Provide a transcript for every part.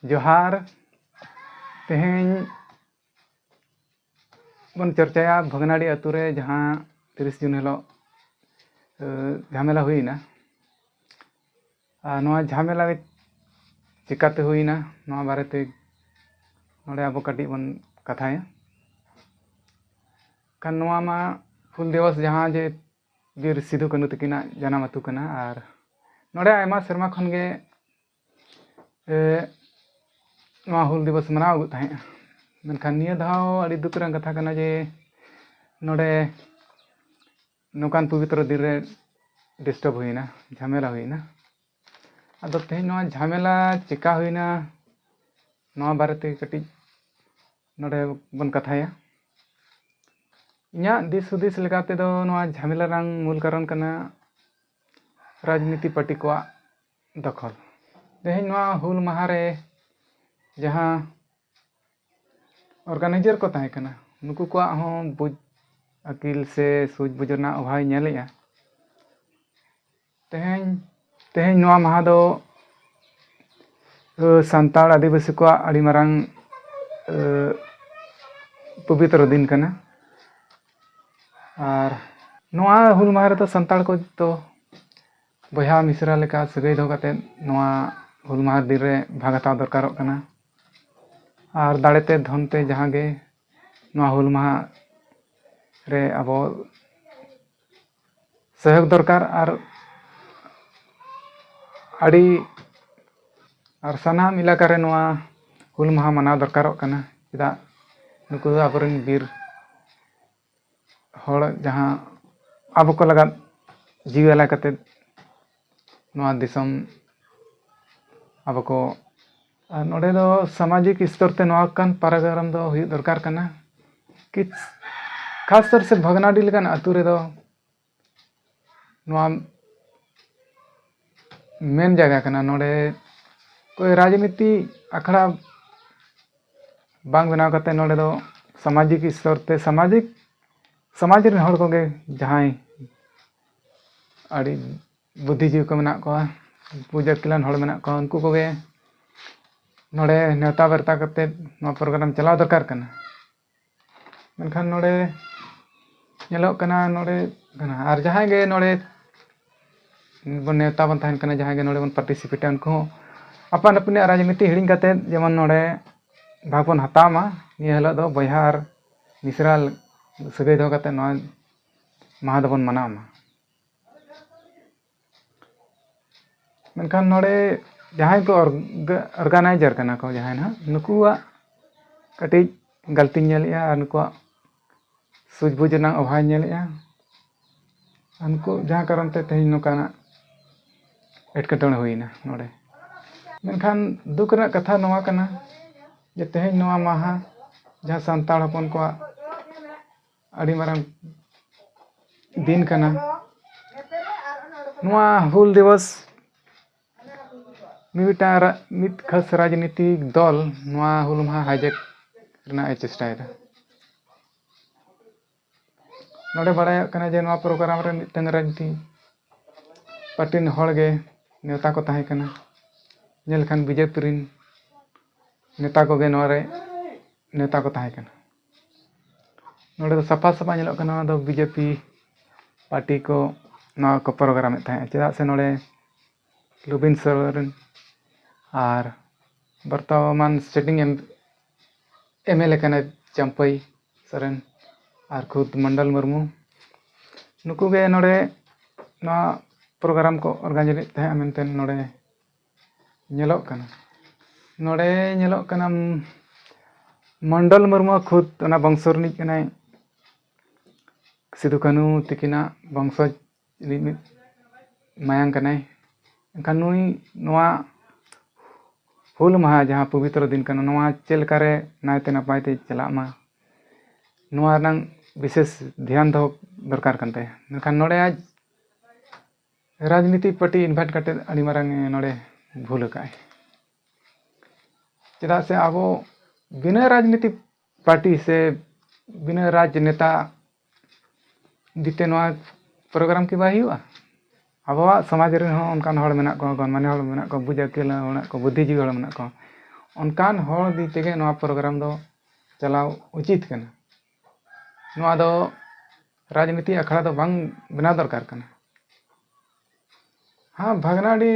जोहार तेहें बन चर्चाया भगनाडी अतु रे जहाँ 30 जून हिलो झमेला हुईना नवा झमेला चिकाते हुईना नवा बारेते नोडे अब कटी बन कथाया kan नवा मा हुल दिवस जहाँ जे बीर सिधु कानू तकिना जानाम अतु कना आर नोडे आयमा सेरमा खन गे नवा हुल दिवस मनाव अगु ताहे मेनखान निया धाव अड़ी दुख रंग कथा कना जे नोडे नोकान पवित्र दिन रे डिस्टर्ब हुईना झमेला हुईना अदो तेहें नवा झमेला चिका हुईना नवा बारेते कटी नोडे बन कथाया इन्या दिस हुदिस लेकाते दो नवा झमेला रंग मूल कारण कना राजनीति पार्टी को दखल तेहें नवा हुल महारे जहाँ ऑर्गेनाइजर को ताहे कना नुकु को हों बुझ अकिल से सूझ बुझना अभाव नेलेया तेहें नवा महा दो सांताड़ आदिवासी को अड़ी मारांग पवित्र दिन कना और नवा हुल माह रे तो सांताड़ को तो बया मिश्रा लेका सगै दो काते नवा हुल माह दिन रे भाग हताव दरकारों कना और दाड़ेते धनते जहाँ गे नवा हुल माह रे अब सहयोग दरकार और अड़ी और सानाम इलाका रे नवा हुल माह मनाव दरकारों कना चेदा नुकु आबरेन बीर हड़ जहाँ अब को लगा जीवेला कते नवा दिसम अब को नोडे दो सामाजिक स्तर ते नवा कान पारागरम दो हुई दरकार कना कि खास तौर से भगनाडी लेकान अतु रे दो नवा मेन जगह कना नोडे कोई राजनीति अखड़ा बांग बनाव कते नोडे दो सामाजिक स्तर ते समाज रे हड़ कोगे जहां अड़ी बुद्धिजीवी को मेना को पूजा किलान हड़ मेना को उनको कोगे नोडे नेता बर्ता करते नवा प्रोग्राम चलाव दरकार कना मेनखान नोडे नेलो कना नोडे कना और जहां गे नोडे बन नेता बन थाहन कना जहां गे नोडे बन पार्टिसिपेट उनको अपन अपने राजनीति हिड़िंग करते जेमन नोडे भाग बन हतामा निया हलो दो बहार मिश्रा सगै दो काते नवा माह दबन मनामा मेनखान नोडे जहां को ऑर्गेनाइजर कना को जहां ना नुकुआ कटी गलती नेलिया और नुकुआ सूझबुझना अभाव नेलिया उनको जहां कारण ते तेहें नोकाना एटकेटोणे हुईना नोडे मेनखान दुख रना कथा नवा कना जे तेहें नवा माह जहां सांताड़ हपन को अड़ी मारांग दिन कना नवा हुल दिवस मिट खास राजनीतिक दल नवा हुल माह हाईजेक रना चेष्टायदा नोडे बड़ाय कना जे नवा प्रोग्राम रे मिटंग राजनीति पार्टी हड़ गे नेता को ताहे कना नेल खान बीजेपी रिन नेता को गे नवा रे नेता को ताहे कना नोडे सफा सफा नेलो कना दो बीजेपी पार्टी को नवा को प्रोग्राम ताहे चेदा से नोडे लुबिन सोरेन और वर्तमान स्टेटिंग एमएलए कना चंपई सोरेन और खुद मंडल मुर्मू नुकु गे नोडे नवा प्रोग्राम को ऑर्गेनाइज ताहे मेनते नोडे नेलो कना नोडे नेलो कना मंडल मुर्मू खुद ना वंश रिनिज कनाय सिधु कानू तकिना वंश मायांग कनाय एनखान नुई नवा हुल माह जहाँ पवित्र दिन कना नवा चेलकारे नायते नपायते चला मा नवा रंग विशेष ध्यान दो दरकार कनते मेनखान नोडे आज राजनीति पार्टी इनवाइट करते अड़ी मारांग नोडे भूल काय चेदा से अब बिना राजनीति पार्टी से बिना राजनेता दीते नवा प्रोग्राम की बाई हुआ अब समाज रे उनकान हड़ मेना को गणमान्य हड़ मेना को बुझ अकेल मेना को बुद्धिजीवी हड़ मेना को ᱚᱱᱠᱟᱱ ᱦᱚᱲ ᱫᱤ ᱛᱮᱜᱮ ᱱᱚᱣᱟ ᱯᱨᱳᱜᱨᱟᱢ ᱫᱚ ᱪᱟᱞᱟᱣ ᱩᱪᱤᱛ ᱠᱟᱱᱟ᱾ ᱱᱚᱣᱟ ᱫᱚ ᱨᱟᱡᱽᱱᱤᱛᱤ ᱟᱠᱷᱲᱟ ᱫᱚ ᱵᱟᱝ ᱵᱮᱱᱟᱣ ᱫᱚᱨᱠᱟর ᱠᱟᱱᱟ। हाँ भागनाडी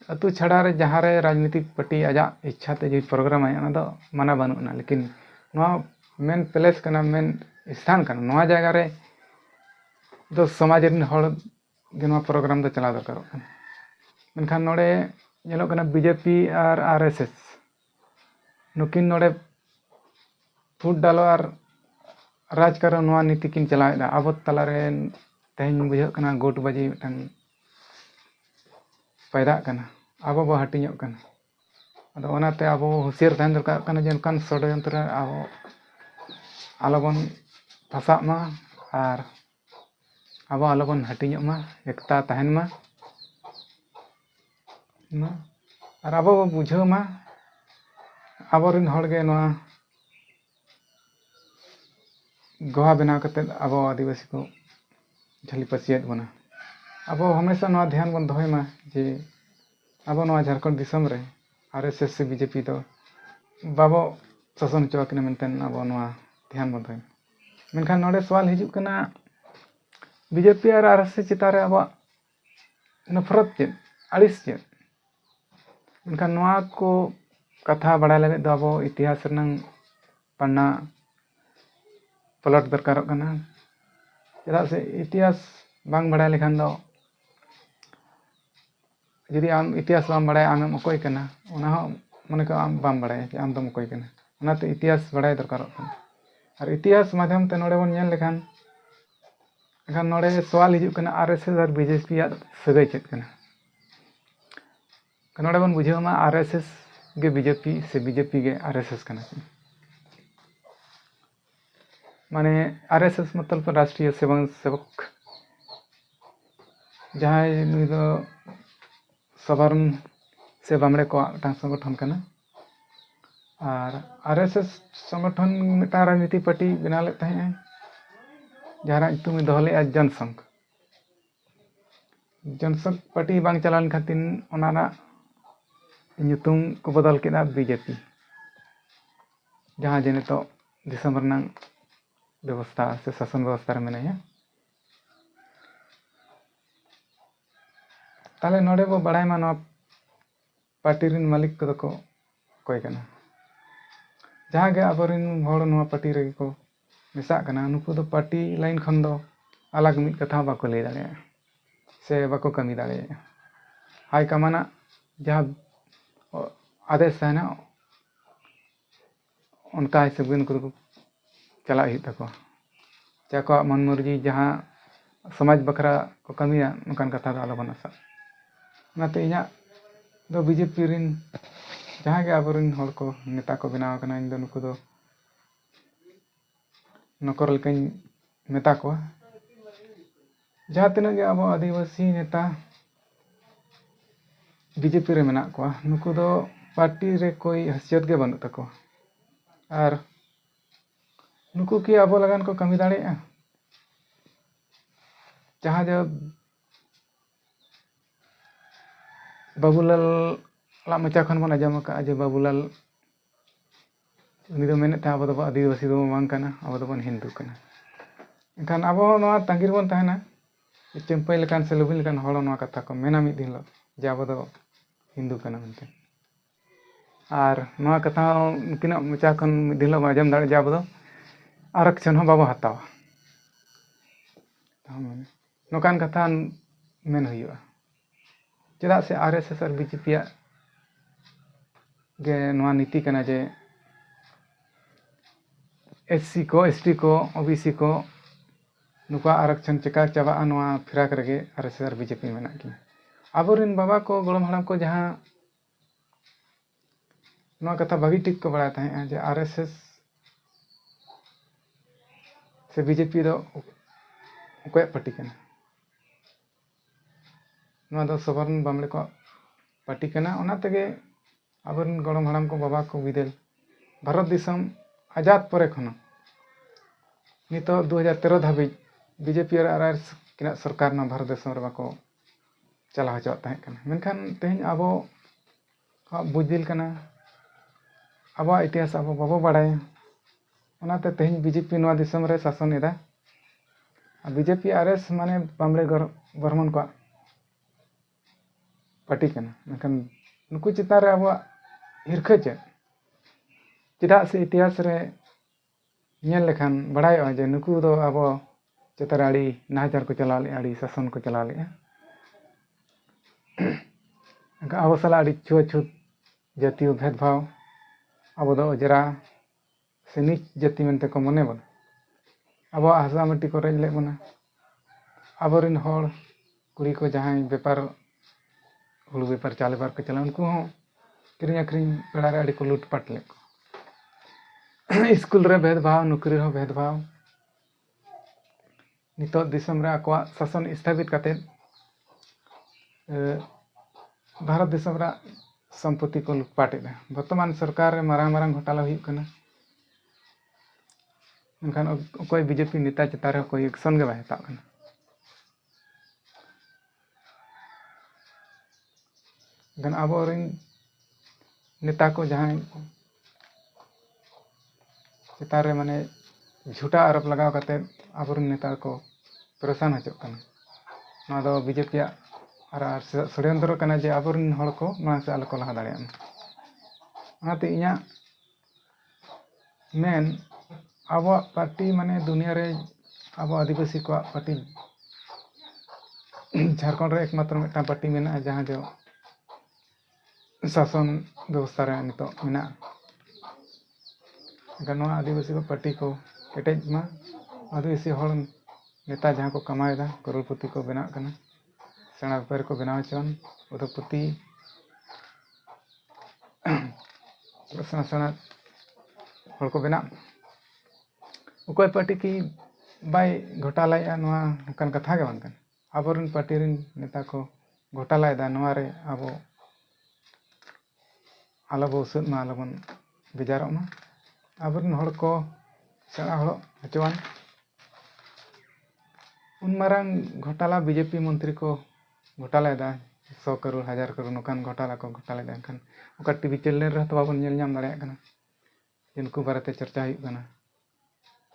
अतु छाड़ा रे जहाँ रे राजनीतिक पार्टी आजा इच्छा ते जो प्रोग्राम है ना माना बनूना लेकिन नवा मेन प्लेस कना मेन स्थान कना नवा जगह रे दो समाज रिन हड़ गे नवा प्रोग्राम दो चला दरकार कना मेनखान नोडे ñeलो कना बीजेपी और आरएसएस नुकिन नोडे फुट डालो और राजकारण नवा नीति किन चलाएदा अब तलारे तेहन बुझाग कना गोटबाजी मिटन पैदा कना अब बो हटिñोग कना अदो ओनाते अब हुसियार तहन दरकार कना जे उनकान षड्यंत्र अब आलोबन फसाग मा और अब आलोबन हटिñोग मा एकता तहन मा और अब बो बुझाव मा आबोरिन हड़गे नवा गोहा बनाव कते अब आदिवासी को झली पसियत बना अब हमेशा नवा ध्यान बन दोहय मा जे अब नवा झारखंड दिसम रे आरएसएस से बीजेपी तो बाबो शासन चौकने मेनतेन अब नवा ध्यान बन दोहय मेनखान नोडे सवाल हिजुग कना बीजेपी और आरएसएस चितारे अब नफरत चेद अड़िस चेद मेनखान नवा को कथा बड़ाय लगे दो अब इतिहास रनंग पन्ना पलट दरकार कना चेदा से इतिहास बांग बड़ाय लेखान दो यदि आम इतिहास बाम बड़ाय आमेम अकोय कना ओना हो मने को आम बाम बड़ाय जे आम दम अकोय कना ओनाते इतिहास बड़ाय दरकार कना और इतिहास माध्यम ते नोडे बन नेल लेखान एखान नोडे सवाल हिजुग कना आरएसएस और बीजेपी या सगै चेद कना नोडे बन बुझाव मा आरएसएस गे बीजेपी से बीजेपी गे आरएसएस कना माने आरएसएस मतलब राष्ट्रीय सेवक जहाँ नुई दो साधारण से बामड़े को संगठन कना और आरएसएस संगठन मिटा राजनीति पार्टी बना ले तहे जहाँ तुम दोहले जनसंघ पार्टी बांग चलान खातिर ओनाना nyutung को बदल केदा बीजेपी जहाँ जे नितो दिसम रनंग व्यवस्था से शासन व्यवस्था रे मेनाया ताले नोडे बो बड़ाय मा नवा पार्टी रिन मालिक को दको कोय कना जहाँ गे अबरिन हड़ नवा पार्टी रे को मिसा कना नुकु दो पार्टी लाइन खन दो अलग मिट कथा बाको ले दाड़े से बाको कमी दाड़े हाई कमाना जहाँ आदेश है ना उनका हिसाब उनको चला ही तको चाको मन मर्जी जहाँ समाज बखरा को कमिया नकान कथा दो आलो बनासा नाते इना दो बीजेपी रिन जहाँ के आबरिन हड़ को नेता को बनाव कना इन दो नुकु दो नकर लेकिन मेता को जहाँ तिना के अब आदिवासी नेता बीजेपी रे मेना को नुकु दो पार्टी रे कोई हैसियत के बनू तको और नुकु की अब लगान को कमी दाड़े जहाँ जो बाबूलाल ला मचा खन बन आजम का जे बाबूलाल उनी दो मेने था अब दो आदिवासी दो मांग कना अब दो बन हिंदू कना एखान अब नवा तांगिर बन तहना चेंपई लेकान से लुबिन लेकान हड़ नवा कथा को मेना मिद दिन लो जे अब दो हिंदू कना मनते और नवा कथा उनकिना मचा खन मिद दिन लो आजम दाड़े जे अब दो आरक्षण हो बाबो हतावा नोकान कथा मेन हुआ चेदा से आरएसएस और बीजेपी गे नवा नीति कना जे एससी को एसटी को ओबीसी को नुका आरक्षण चिका चाबा नवा फिराक रगे आरएसएस और बीजेपी मेना की आबोरिन बाबा को गोड़म हड़ाम को जहाँ नवा कथा भागी टिक को बड़ा तहे जे आरएसएस से बीजेपी दो कोई पार्टी कना नवा दो सवर्ण बामड़े को पार्टी कना ओना तेगे आबोरिन गोड़म हड़ाम को बाबा को विदेल भारत दिसम आजाद परे खनो नितो 2013 धाबी बीजेपी और आरएस किना सरकार ना भारत देश रे बाको चला हचो तहे कना मेनखान तेहन आबो बुझिल कना आबोआग इतिहास आबो बाबो बाड़ाया ओनाते तेहें बीजेपी नोआ दिसम रे शासन एदा बीजेपी आरएस माने बामड़े बर्मन को पार्टी कना मेनखान नुकु चितान रे आबोआग हिरखा चेद चेदा से इतिहास रे नेल लेखान बाड़ायोआ जे नुकु दो आबो चेतान रे आड़ी नाहचार को चलाव लेआ आड़ी शासन को चलाव लेआ आबो साला आड़ी छुआछूत जातीय भेदभाव आबो दो अजरा से नीच जाति मेनते को मने बन अब हासा माटी को रेज ले बना आबोरिन हर कुड़ी को जहां बेपार हुलू बेपार चाल बेपार को चला उनको किरिंग आखरिंग पेड़ा रे आड़ी को लूटपाट ले को स्कूल रे भेदभाव नौकरी रे भेदभाव नितो दिसम रे आकवा शासन स्थापित करते भारत दिसम रे संपत्ति को लूटपाट एदा वर्तमान सरकार रे मारांग मारांग घोटाला हुई कना मेनखान कोई बीजेपी नेता चेतान रे कोई एक्शन के बाय हताव कना गन आबोरिन नेता को जहां चेतान रे माने झूठा आरोप लगाव करते आबोरिन नेता को परेशान हचोक कना नोआ दो बीजेपी आर षड्यंत्र कना जे आबोरिन हड़ को नोआ से आलो को लहा दाड़ेया ओनाते इया मेन आबो पार्टी माने दुनिया रे आबो आदिवासी को पार्टी झारखंड रे एकमात्र मिटा पार्टी मेना जहां जो शासन व्यवस्था रे नितो मेना गनवा आदिवासी को पार्टी को केटेज मा आदिवासी हड़ नेता जहां को कमाएदा करोड़पति को बनाव कना सेना व्यापारी को बनाव चन उद्योगपति सेना सेना हड़ को बनाव उकोय पार्टी की बाय घोटालाया नोआ नोकान कथा के बांग कन आबोरिन पार्टी रिन नेता को घोटालायदा नोआ रे आबो आलोबो उसद मा आलोबन बेजारों मा आबोरिन हड़ को सेना हड़ हचवान उन मारांग घोटाला बीजेपी मंत्री को घोटालायदा 100 करोड़ 1000 करोड़ नोकान घोटाला को घोटालायदा एनखान ओका टीवी चैनल रे तो बाबन नेल नाम दाड़ेया कना इनको बारेते चर्चा हुई कना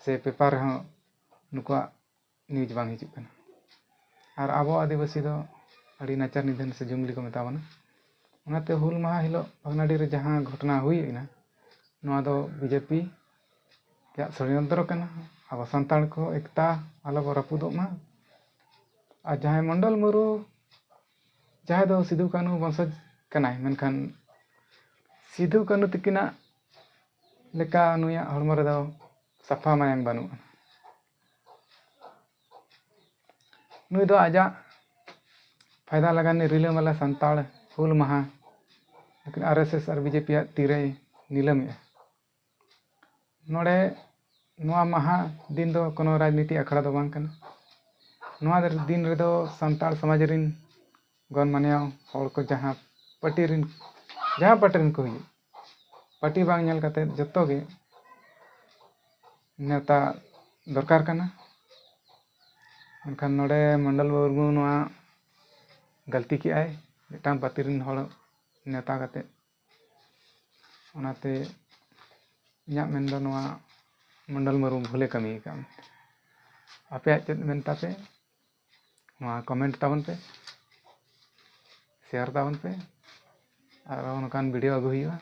से पेपर हाँ नुकुआ न्यूज बांग हिजुग कना और आबो आदिवासी दो अड़ी नाचार निधन से जुमली को मेतावना ओनाते हुल माहा हिलो भगनाडी रे जहां घटना हुईना नोआ दो बीजेपी क्या षड्यंत्र कना अब संतान को एकता आलो रापुदोग मा और जहां मंडल मुरु जहां दो सिधु कानू वंशज कनाय मेनखान सिधु कानू तकिना लेका नुया हड़मो रे दो सफा मायंग बानु नुई दो आजा फायदा लगाने रिलामाला संताल हुल माहा लेकिन आरएसएस और बीजेपी तीरे नीलम नोड़े नोआ माहा दिन दो कोनो राजनीति अखड़ा दो बांग कना नोआ दिन रे दो संताल समाज रिन गन मानियाव हड़ को जहां पार्टी रिन को हुई पार्टी बांग नेल काते जत्तो गे नेता दरकार कना मेनखान नोड़े मंडल मुर्मू नोआ गलती की आय मिटांग पार्टी रिन हड़ नेता काते ओनाते इᱧᱟᱜ ᱢᱮᱱᱫᱚ ᱱᱚᱣᱟ मंडल मुर्मू भूले कमी का आपे चेद मेनता पे नोआ कमेंट ताबन पे शेयर ताबन पे और नोकान वीडियो अगु हुआ